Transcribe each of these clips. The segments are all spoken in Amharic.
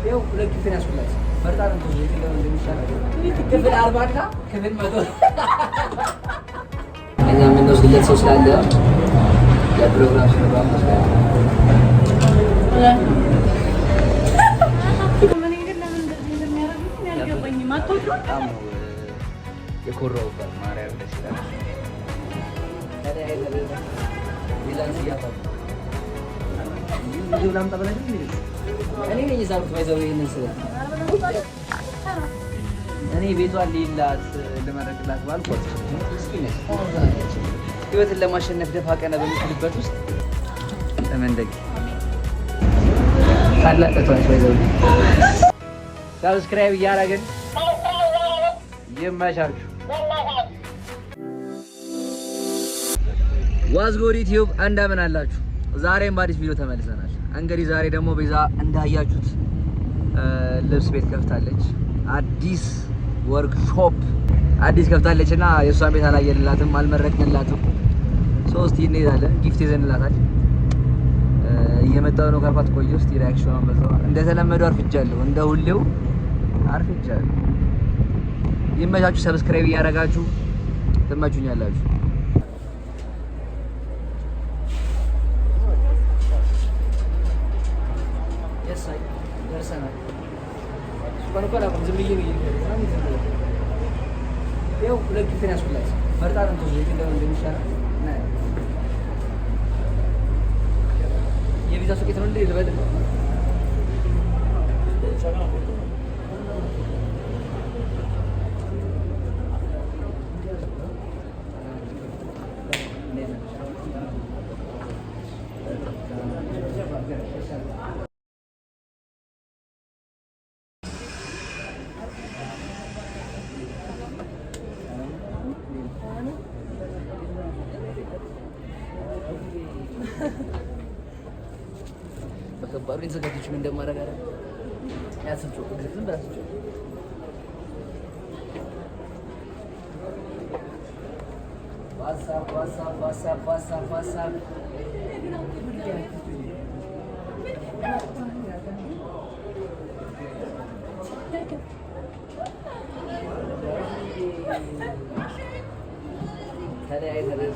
ይኸው ሁለት ክፍል ያስኩላችሁ መርጣ ነው የትኛው እንደሚሻለው ክፍል 40 እና ክፍል 100 እኛ የምንወስድለት ሰው ስላለ ለፕሮግራም ስለባም የኮራውበት ማርያም ደስ ይላል። እኔ ቤቷን ሌላት ለመረቅላት ባልኳት ህይወትን ለማሸነፍ ደፋ ቀና በምትልበት ውስጥ ተመንደግ ታላቀቷን ባይዘው ሰብስክራይብ እያደረግን ይመቻችሁ። ዋዝጎድ ዩቲዩብ እንደምን አላችሁ? ዛሬም በአዲስ ቪዲዮ ተመልሰናል። እንግዲህ ዛሬ ደግሞ ቤዛ እንዳያችሁት ልብስ ቤት ከፍታለች። አዲስ ወርክሾፕ አዲስ ከፍታለች እና የእሷን ቤት አላየንላትም፣ አልመረቅንላትም። ሶስት እንሄዳለን፣ ጊፍት ይዘንላታል። እየመጣሁ ነው ካልኳት ቆየ ውስጥ ሪአክሽኗን በዛው እንደተለመደው አርፍጃለሁ፣ እንደ ሁሌው አርፍጃለሁ። ይመቻችሁ። ሰብስክራይብ እያደረጋችሁ ትመቹኛላችሁ። ደርሰናል። ሁለት ክፍል ያስኩላችሁ መርጣ ነው የትኛው እንደሚሻለው የቪዛ ሱቄት ነው እንዴ ልበል በከባዱ የተዘጋጀች ምን እንደማደርግ አይደል ያስብቸው ዝም ብላችሁ ዋትስአፕ ተለያይተናል።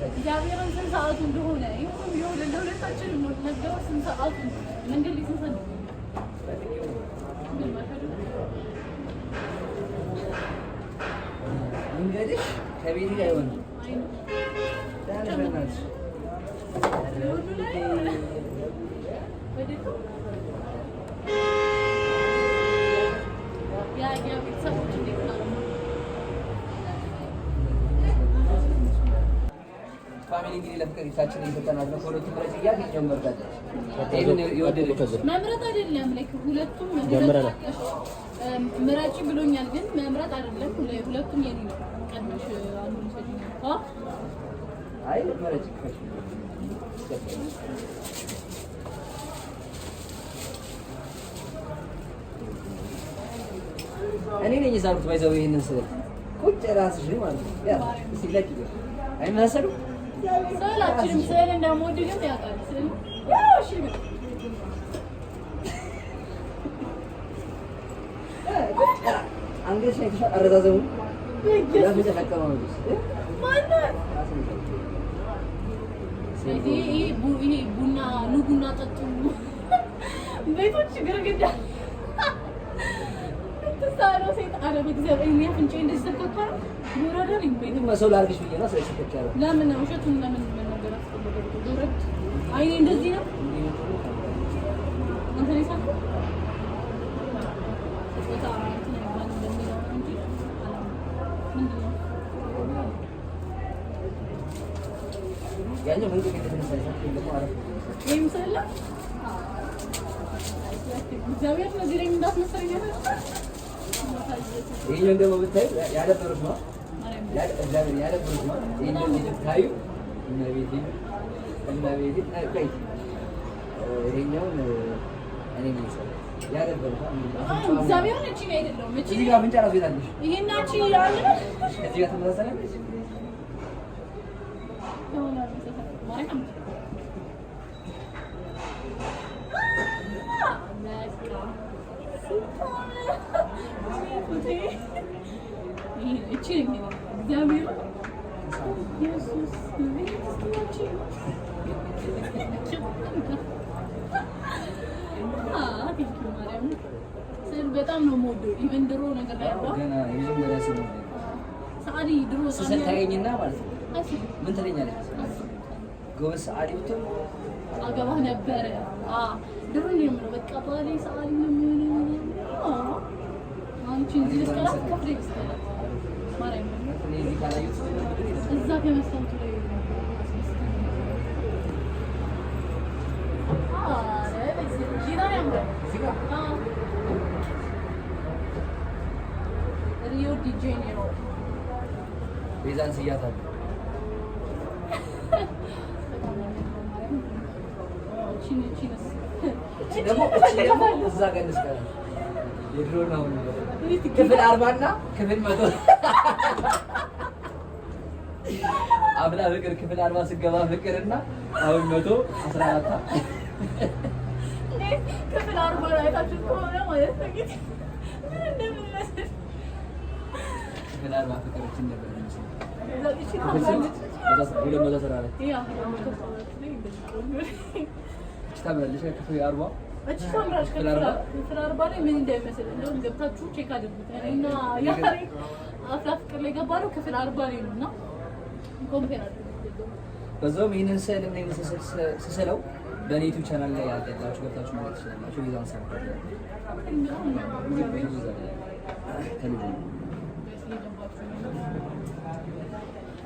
እግዚአብሔርን ስንት ሰዓቱ እንደሆነ ይሁን ለሁለታችንም መዝገቡ ስንት ሰዓቱ መንገድ ላይ ስንት ነው? መንገድሽ ከቤት ጋር አይሆንም። ፋሚሊ እንግዲህ ለፍቅር ይሳችን እየተጠናል ነው። ሁለቱም ረጅ ያገኘው መርዳት መምረጥ አይደለም ላይክ ሁለቱም ምራጭ ብሎኛል፣ ግን መምረጥ አይደለም። ሁለቱም የኔ ነው። ቀድመሽ አንዱን ሰጪኝ። አይ ምራጭ ከሽ እኔ ነኝ የዛሩት ባይዘው ይሄንን ስለ ቁጭ ራስሽ ማለት ነው ያ ሲለቅ አይመሰሉ ሰላችንም ሰለ እንደሞድ ግን ያውቃል ስለ ያው እሺ አንገሽ አይተሽ አረዛዘሙ ያፈጀ ተከማው ማን ይሄ ቡና ኑጉና ጠጡ ቤቶች ግርግዳ ተሳሮ ሴት አረብ እግዚአብሔር የሚያፍንጭ እንደዚህ ተከካረ ዶራዳን ይበይ መሰው ላርግሽ ብዬ ነው ስለዚህ ተከካረ ለምን ነው ውሸቱን ለምን መናገር አስፈልገው ዶራድ አይኔ እንደዚህ ነው አንተ ነው ሳይኮ ወጣ እንትን ይባል እንደሚለው እንጂ ምንድነው ያኛው ምን እንደተነሳሽ እንደሞ አረፍ ይምሰላ እግዚአብሔር ለዚህ እንዳስመሰለኝ ነው። ይሄን ደግሞ ብታይ ያደበሩት ነው እግዚአብሔር ያደበሩት ነው። ይሄን ልታዩ እና ቤቴ አይ ይሄኛው እኔ ነው ያደበሩት እግዚአብሔር ነች ነው አይደለም እቺ ጋር ብንጨራው ይላልሽ ይሄና እቺ ያለ እዚህ ጋር ተመሳሰለች በጣም ነው የምወደው። ኢቨን ድሮ ነገር ላይ ያለው ገና የመጀመሪያ ስለ ሰዓሊ ድሮ ስታገኝና ማለት ነው ምን ትለኛለች? ጎበዝ ሰዓሊ ብትሆን አገባህ ነበረ። ድሮ ነው የምለው በቃ ባሌ ሰዓሊ ነው የሚሆነው። አንቺ እዚህ እስከላስ ከፍሬ እስከላ ማርያም እኔ እዚህ ካላየሁት እዛ ከመስታወቱ ላይ ሪዮ ዲ ጄኔሮ ቤዛን ስያታለሁ። ደግሞ እዛ ጋር እንስቀራለን። የድሮ ነው ክፍል 40 እና ክፍል 100 አብላ ፍቅር ክፍል 40 ስገባ ፍቅርና አሁን 114 ክፍል 40 ላይ ታችሁ ከሆነ ማለት ነው እንግዲህ ምን እንደምንመስል ክፍል 40 ፍቅራችን ነበር እንጂ ታምራለች ክፍል 40 ክፍል 40 ላይ ምን እንደሚመስል እንደውም ገብታችሁ ቼክ አድርጉት። እና ያሬ አፍላ ፍቅር ላይ ገባነው ክፍል 40 ላይ ነውና ኮምፔር አድርጉት። በዛውም ይሄንን ስዕል ምን ይመስል ስሰለው በኔ ዩቲዩብ ቻናል ላይ ያደላችሁ ገብታችሁ ማለት ትችላላችሁ። ቤዛን ሳይሆን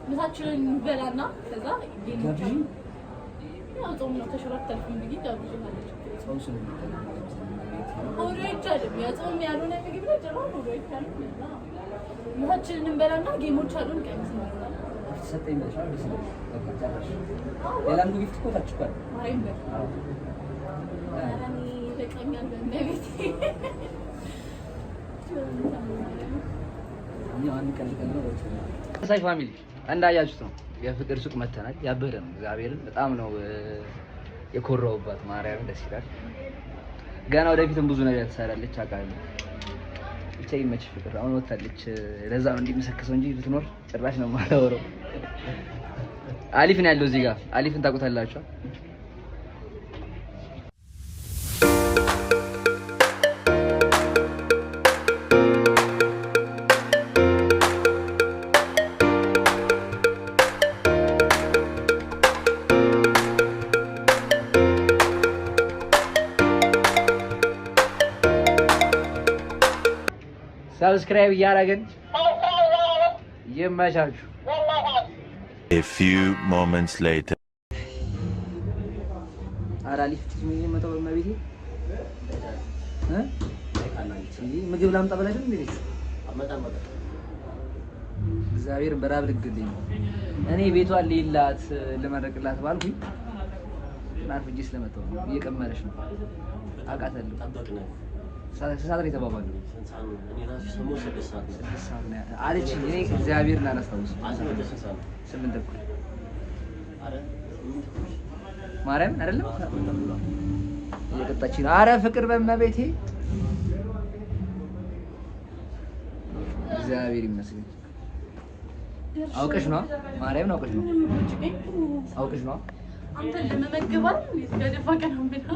ምሳችንን እንበላና ከዛ ጋብዥ ያው ጾም ነው ተሽራተልኩኝ ብዬ ጋብዥ ማለት ነው። ጾም ሆዶ አይቻልም። የጾም ያልሆነ ምግብ ላይ ጭራሽ ሆዶ አይቻልም። ምሳችንን እንበላና ጌሞች አሉን ቀምስ ነው ሰጠኝ ብለሽ ነው ቢስ ሌላም ጊፍት እኮ ታችኳል። አይምበር አራኒ ለቀኛል በእንደቤት ሳይ ፋሚሊ እንዳያችሁት ነው የፍቅር ሱቅ መተናል። ያበረ ነው እግዚአብሔርን በጣም ነው የኮራውባት። ማርያምን ደስ ይላል። ገና ወደፊትም ብዙ ነገር ትሰራለች አውቃለሁ። ብቻ ይመችሽ ፍቅር። አሁን ወጣለች። ለዛ ነው እንዲመሰከሰው እንጂ ብትኖር ጭራሽ ነው የማላወራው። አሊፍ ነው ያለው እዚህ ጋር። አሊፍን ታውቁታላችሁ? ሰብስክራይብ እያደረግን ይመቻችሁ። A few moments later. አራሊፍ ምን የመጣው በመቤቴ ምግብ ላምጣ ብለሽ እንዴ? እግዚአብሔር በራብ ልግልኝ። እኔ ቤቷን ሌላት ለመረቅላት ባልኩኝ ናርፍ እጅ ስለመጣው እየቀመረሽ ነው አውቃታለሁ። ሰዓት የተባባሉ አለች። እኔ እግዚአብሔርን አላስታውስም። 8 ተኩል ማርያምን አይደለም እየቀጣች ነው። ኧረ ፍቅር በመቤቴ እግዚአብሔር ይመስገን። አውቀሽ ነው ማርያምን አውቀሽ ነው አውቀሽ ነው አንተ ለመመገባል የተገደፋ ቀን ብላ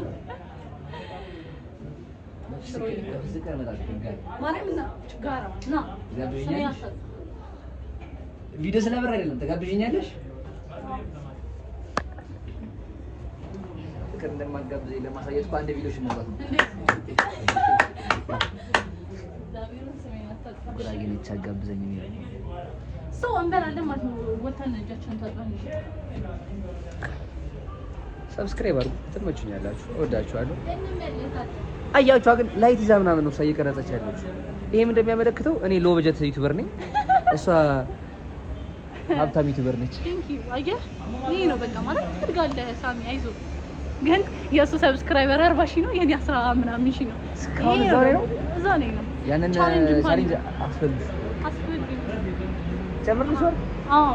ቪዲዮ ስለበር አይደለም ተጋብዥኛለሽ። ፍቅር እንደማጋብዘኝ ለማሳየት እኮ አንድ ቪዲዮሽ ነው ማለት ነው። ጉራጌን ይቻጋብዘኝ ነው ሰው እንበላለን ማለት ነው። ወተን እጃችን ታጥበን ሰብስክራይብ አድርጉ። ትመቹኛላችሁ፣ እወዳችኋለሁ። አያችሁ ግን ላይት ይዛ ምናምን ነው እየቀረጸች ያለች። ይሄም እንደሚያመለክተው እኔ ሎ በጀት ዩቲዩበር ነኝ፣ እሷ ሀብታም ዩቲዩበር ነች። አየህ ይሄ ነው በቃ ማለት ትፈልጋለህ። ሳሚ አይዞህ። ግን የእሱ ሰብስክራይበር 40 ሺህ ነው፣ የኔ 10 ምናምን ሺህ ነው። እስካሁን እዛው ላይ ነው ያንን ቻሌንጅ አስፈልግ ጨምርልሽ። አዎ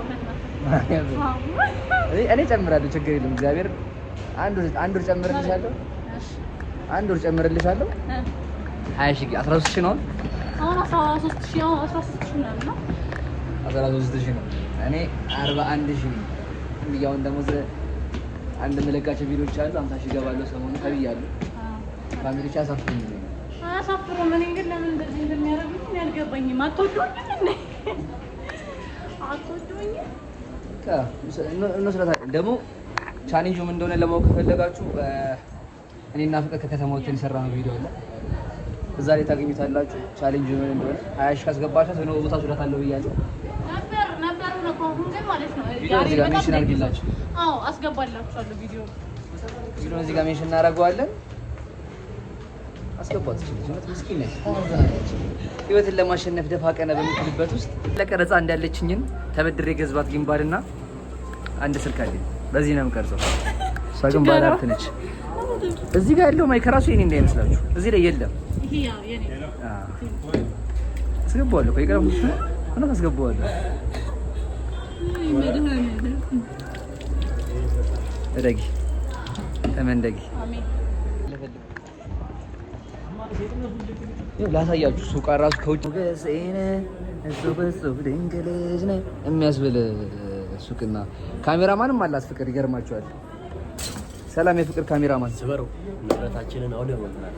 እኔ ጨምራለሁ፣ ችግር የለም። እግዚአብሔር አንድ ወር ጨምርልሻለሁ። አንድ ወር ጨምርልሻለሁ። 20 ሺህ 13 ሺህ ነው። አሁን 13 ሺህ 13 ሺህ ነው። 13 ሺህ ነው። እኔ 41 ሺህ ብያውን ደግሞ አንድ መለቃቸው ቪዲዮዎች አሉ 50 ሺህ ገባለሁ ሰሞኑን ተብያለሁ። ፋሚሊዎች አሳፍሩኝ አያሳፍሩም። እኔ ግን ለምን እንደዚህ እንደሚያደርጉኝ አልገባኝም። አትወዱኝም እንዴ? አትወዱኝም? ደግሞ ቻሌንጁ ምን እንደሆነ ለማወቅ ከፈለጋችሁ እኔና ፍቅር ከከተማ ወጥተን የሰራነው ቪዲዮ አለ። እዛ ላይ ታገኙታላችሁ። ቻሌንጁ ምን እንደሆነ 20 ሺህ ካስገባሻት ነው ቦታ ሱዳታለሁ ብያለሁ ነበር ነው ኮሁን ግን ማለት ነው። እዚህ ጋር ሜንሽን አድርጊላችሁ። አዎ አስገባላችኋለሁ። ቪዲዮ እዚህ ጋር ሜንሽን እናደርገዋለን። አስገባት ይችላል። ምስኪን ነች፣ ታዛለች። ህይወትን ለማሸነፍ ደፋ ቀና በምትልበት ውስጥ ለቀረጻ እንዳለችኝን ተበድሬ ገዝባት ጊምባልና አንድ ስልክ አለኝ። በዚህ ነው የምቀርጸው። እሷ ግን ባለ ሀብት ነች። እዚህ ጋር ያለው ማይክ ራሱ የኔ እንዳይመስላችሁ እዚህ ላይ የለም። ይሄ ያው የኔ አስገባዋለሁ እኮ ይቀርም ነው አስገባዋለሁ። እደጊ ተመንደጊ አሜን። ላሳያችሁ ሱቅ ራሱ ከውጭ ገዘነ እሱ ድንግልጅ ነው የሚያስብል ሱቅና ካሜራማንም አላት ፍቅር። ይገርማችኋል። ሰላም የፍቅር ካሜራማን ስበረው ንብረታችንን አውደው ወጥናል።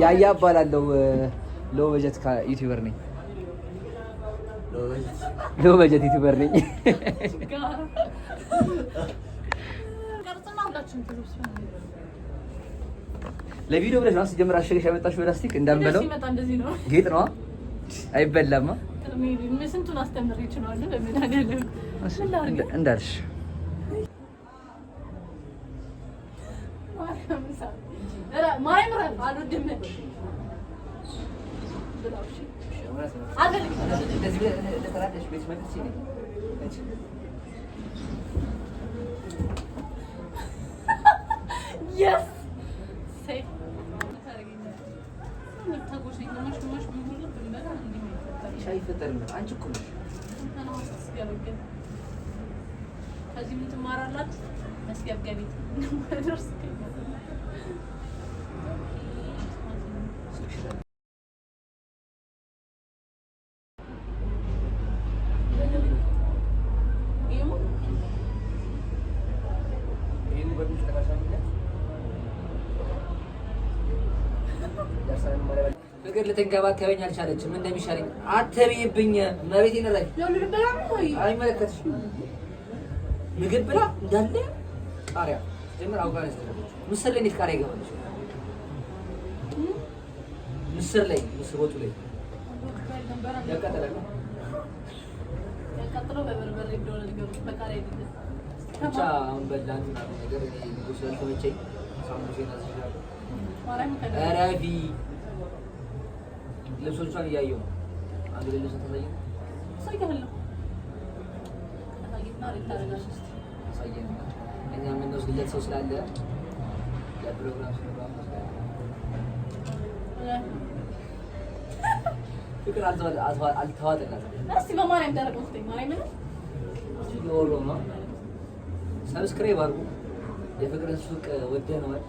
ያያ እባላለሁ። ሎ በጀት ዩቲዩበር ነኝ። ሎ በጀት ዩቲዩበር ነኝ። ለቪዲዮ ብለሽ ነው ሲጀምር አሸገሽ ያመጣሽው ፕላስቲክ እንዳንበለው ጌጥ ነው አይበላማ። ስንቱን አስተምር ይችላል በመዳገለ እንዳልሽ Yes. አንቺ እኮ ነሽ ከዚህ ምን ትማራላችሁ? መስገብገቢት ደርስ ፍቅር ልትንከባከበኝ አልቻለችም። ምን እንደሚሻለኝ አትበይብኝ። መሬቴን ላይ አይመለከትሽም። ምግብ ብላ እንዳለ ቃሪያ ጀምር አውቃለች። ምስር ላይ እንዴት ቃሪያ ይገባለች? ምስር ላይ ምስር ወጡ ላይ ያቃጠላል። በበርበሬ እንደሆነ ነገሮች በቃሪያ ይደረግ ብቻ አሁን በላን ነገር ንጉስ ያልተመቸኝ ሳሙሴን አዝዣለሁ። ረቢ ልብሶቿን እያየሁ ነው። አንድ ልብስ ተሳየኝ ሳይከፍለው አሳይና ልታረጋሽ ሳየኝ እኛ የምንወስድለት ሰው ስላለ ለፕሮግራም ስለሆነ ፍቅር አልተዋጠላትም። እስቲ በማርያም ደረቅ ወስደኝ ማርያም ነው ሲኖር ነው። ሰብስክራይብ አድርጉ። የፍቅርን ሱቅ ወደነዋል።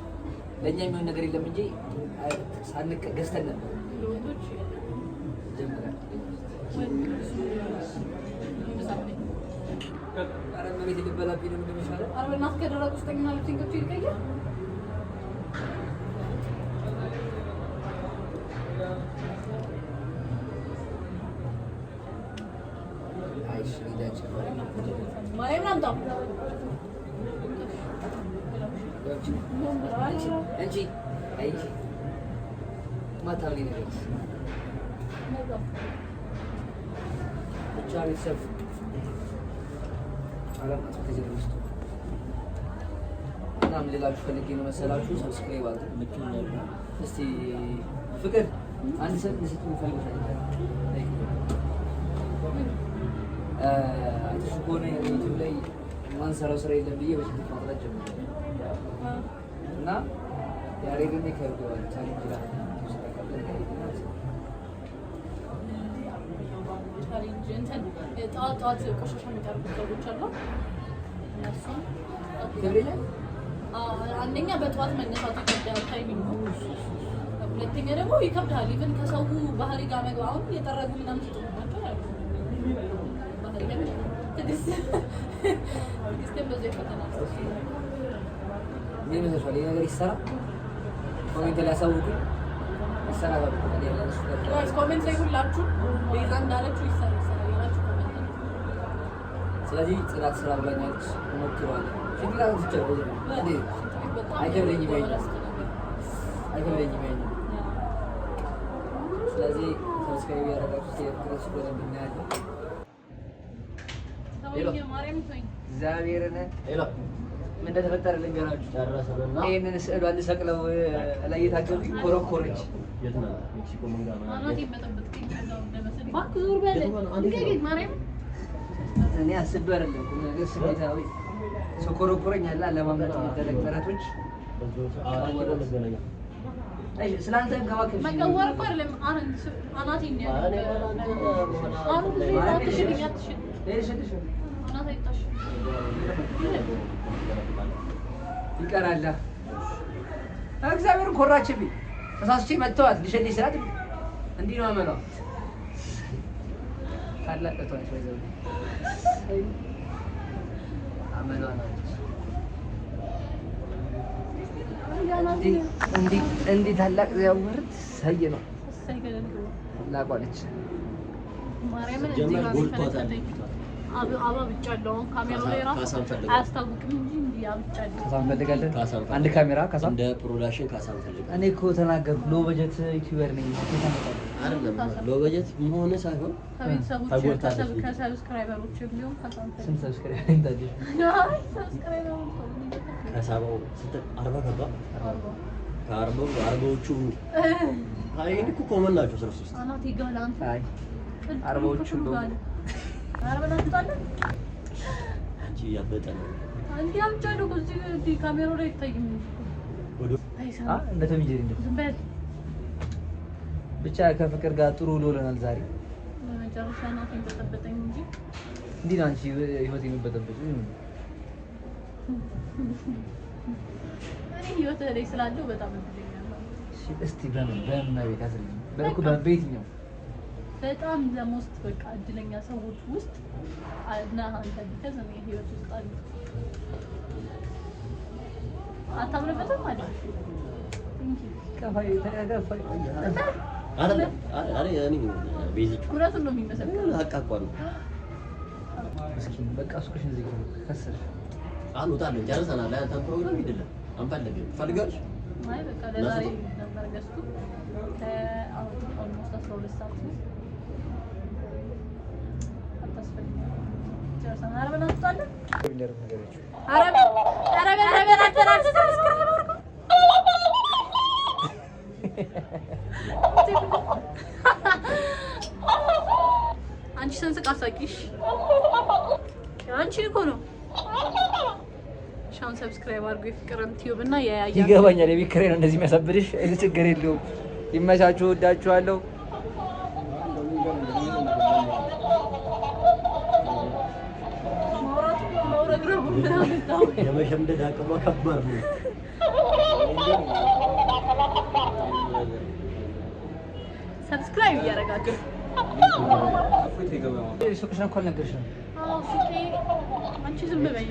ለእኛ የሚሆን ነገር የለም እንጂ ሳንቀ ገዝተን ነበር ጀምራል። ኧረ መሬት ልበላብኝ ነው እንደሚሻለው። ኧረ በእናትህ ከደረቅ ውስጠኝና ልብሴን ገብቼ ልቀይር። ማርያምን አምጣው እንጂ አይ ማታውሪ ነገር ብቻ ቤተሰብ አላማት ከዚህ ውስጥ እናም ልላችሁ ፈልጌ ነው መሰላችሁ። ሰብስክራይብ አድርጉ። እስቲ ፍቅር አንድ ሰው ልስጥ ፈልጋለሁ። አይተሽ ከሆነ ዩቲዩብ ላይ ማንሰራው ስራ የለም ብዬ በሽታ ማጥራት ጀምሬ እና ያሬድን ይከብደዋል ቻሌንጅ ላይ ቻሌንጅ እንትን ጠዋት ቆሻሻ የሚቀርቡ ሰዎች አሉ። እነሱም አንደኛ በጠዋት መነሳቱ ይከብዳል፣ ታይሚንግ ነው። ሁለተኛ ደግሞ ይከብዳል ኢቭን ከሰው ባህሪ ጋር መግባባት። አሁን የጠረጉ ምናምን ሲጥሩባቸው ያሉ ባህሪ ጋር ትግስት በዚህ ፈተና ምን ይመስላል? ይሄ ነገር ይሰራ ኮሜንት ላይ አሳውቁ። ይሰራ ጋይስ ኮሜንት ላይ ሁላችሁ ቤዛ እንዳለችው ይሰራ ያላችሁ ኮሜንት። ስለዚህ ጽዳት ስራ ብላኛለች ሞክሯል። ችግር ትችላል እንዴ? አይከብደኝም ስለዚህ ሰብስክራይብ ያደረጋችሁ የፕሮሰስ በደንብ እናያለን። እግዚአብሔርን ምን እንደተፈጠረ ልንገራችሁ። ጨረሰንና ይሄንን ስዕሏን ልሰቅለው ላይ የታገሉ ኮረኮረች። እኔ አስቤ አይደለም ነገር ስሜታዊ ሰው ኮረኮረኝ አለ ለማምለጥ የሚደረግ ጥረቶች ስላንተ እንከባከብሽ መቀወር እኮ አይደለም። አናቴ ነው ይቀራል። እግዚአብሔርን ኮራችብኝ። ተሳስቼ መተዋት ልሸልኝ ስላት እንዲህ ነው አመሏ። ታላቀቷች ወይዘሮ አመሏ ናት። እንዲህ ታላቅ ያወርድ ሳይ ነው ላቋለች ማርያምን እንዲህ ነው አባ ብቻለሁ። ካሜራው ላይ ራሱ አያስታውቅም እንጂ እንዲህ አብቻለሁ። ካሳም ፈልጋለህ? አንድ ካሜራ ካሳም እንደ ፕሮዳክሽን ካሳም ፈልጋለህ? እኔ እኮ ተናገርኩ። ሎ በጀት ዩቲዩበር ነኝ። አይደለም ሎ በጀት መሆን ሳይሆን ከቤተሰቦች ከሰብስክራይበሮች ቢሆን ካሳም ፈልጋለህ። ስንት ሰብስክራይበር እንዳለሽ? ሰብስክራይበሮች ከሳባው ስንት 40 ገባ። 40ዎቹ አይ እኮ ኮመን ናቸው። 33 አናት ይጋላን። አይ 40ዎቹ ነው አረበናታለን አንቺ ያበጠነ አንቺ አምጫለሁ እዚህ ካሜራው ላይ ይታይም ወዶ አይሳ እንደተምጀሪ እንደበል ብቻ ከፍቅር ጋር ጥሩ ውሎናል ዛሬ። መጨረሻ ነው ተንጠጠጠኝ እንጂ እንዴ አንቺ ህይወት የሚበጠበጥ እኔ ህይወት ላይ ስላለው በጣም እንፈልጋለሁ። እስቲ በምን ቤት አስልኝ በልኩ በቤትኛው በጣም ለሞስት በቃ እድለኛ ሰዎች ውስጥ እና አንተ ከዘመን ህይወት ውስጥ አሉ። አታምነበትም ማለት ከፋይ ተጋፋይ አረ ያኔ ቤዚክ ኩራቱን ነው የሚመሰከረው። አቃቋሉ እስኪ በቃ ሱቅሽን ዝግ ከሰር አሉታለ ጨርሰናል። አንተ ፕሮግራም ይደለም አንፈልግም ፈልጋለሽ ማይ በቃ ለዛሬ ነበር ገዝኩ ከአሁን ኦልሞስት 12 ሰዓት ነው። አንቺ ሰንስቅ አሳቂሽ አንቺ እኮ ነው። ሻውን ሰብስክራይብ አድርጉ። የፍቅርን ቲዩብ እና ያያ ይገባኛል። የቢክሬ ነው እንደዚህ የሚያሳብድሽ። እኔ ችግር የለውም። ይመቻችሁ። ወዳችኋለሁ። የመሸምደድ አቅሟ ከባድ ነው። ሰብስክራይብ እያደረጋችሁ ሱቅሽን እኮ አልነገርሽም። ሱቄ አንቺ ዝም በይ።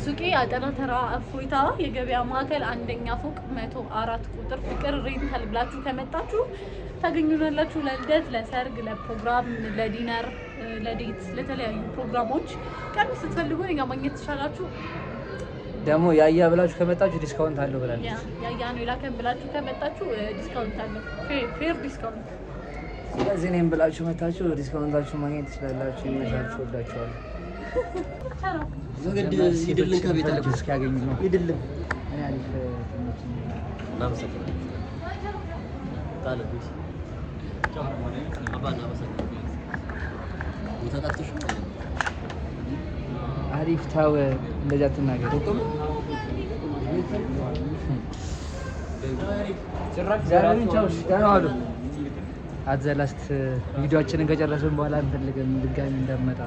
ሱቄ አጠና ተራ እፎይታ የገበያ ማዕከል አንደኛ ፎቅ 104 ቁጥር ፍቅር ሬንታል ብላችሁ ከመጣችሁ ታገኙናላችሁ። ለልደት፣ ለሰርግ፣ ለፕሮግራም፣ ለዲነር፣ ለዴት፣ ለተለያዩ ፕሮግራሞች ቀን ስትፈልጉ እኛ ማግኘት ትችላላችሁ። ደግሞ ያያ ብላችሁ ከመጣችሁ ዲስካውንት አለው ብላለች። ያያ ነው የላከን ብላችሁ ከመጣችሁ ዲስካውንት አለው፣ ፌር ዲስካውንት። ስለዚህ እኔም ብላችሁ መጣችሁ ዲስካውንታችሁ ማግኘት ትችላላችሁ። ይመቻችሁ። ወዳችኋለሁ። ዘገድ ይድልን ከቤታችሁ እስኪያገኙ ነው ይድልን። እኔ አሪፍ ትንሽ እናመሰግናለን። ታለብሽ አባና መሰግናለሁ። ተጣጥሽ አሪፍ ታው እንደዛ ተናገር ተቆም ጭራሽ ዛሬ ቻውሽ ደህና ዋሉ። አዘላስት ቪዲዮአችንን ከጨረስን በኋላ እንፈልገን ድጋሚ እንደመጣ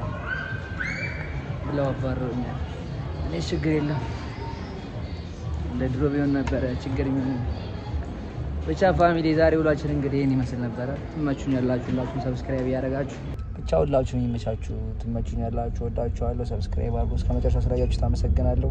ብለው አባረሩኛል። እኔ ችግር የለም እንደ ድሮ ቢሆን ነበረ ችግር የሚሆን ብቻ ፋሚሊ ዛሬ ውሏችን እንግዲህ ይሄን ይመስል ነበረ። ትመቹኛላችሁ፣ ሁላችሁም ሰብስክራይብ ያደረጋችሁ ብቻ ሁላችሁም ይመቻችሁ። ትመቹኛላችሁ፣ ወዳችኋለሁ። ሰብስክራይብ አድርጉ። እስከመጨረሻው ስላያችሁ ታመሰግናለሁ።